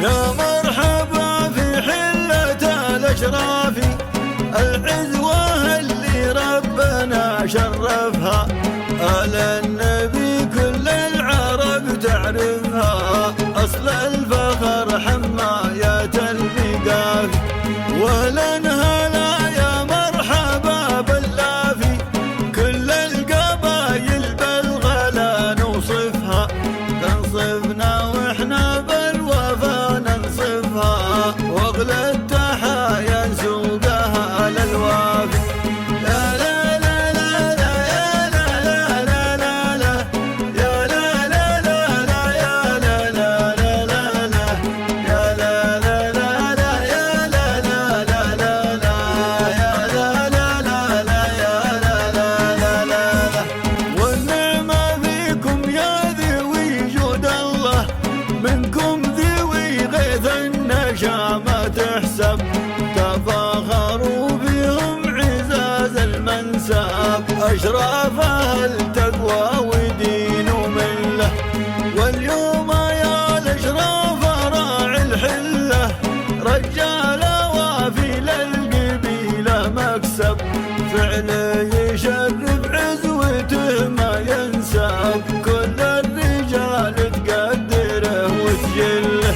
يا مرحبا في حلة الأشراف، العزوة اللي ربنا شرفها، آل النبي كل العرب تعرفها، أصل الفخر حماية البقاف، ولنهلا يا مرحبا باللافي، كل القبايل بالغلا نوصفها، تنصفنا واحنا بالوفا ننصفها، واغلى التحايا نسوقها للوافي. لا لا لا لا لا يا لا لا لا لا لا يا لا لا لا لا يا لا لا لا لا لا يا لا لا لا لا يا لا لا لا لا لا يا لا لا لا لا يا لا لا لا لا. والنعمة فيكم يا ذوي جود الله، منكم ذوي غيث النشا ما تحسب، تفاخروا بهم عزاز المنساب، أشراف أهل تقوى ودين وملة، واليوم يا الأشراف راعي الحلة، رجال وافي للقبيلة مكسب، فعله يشرف عزوته ما ينساب، كل الرجال تقدره وتجله.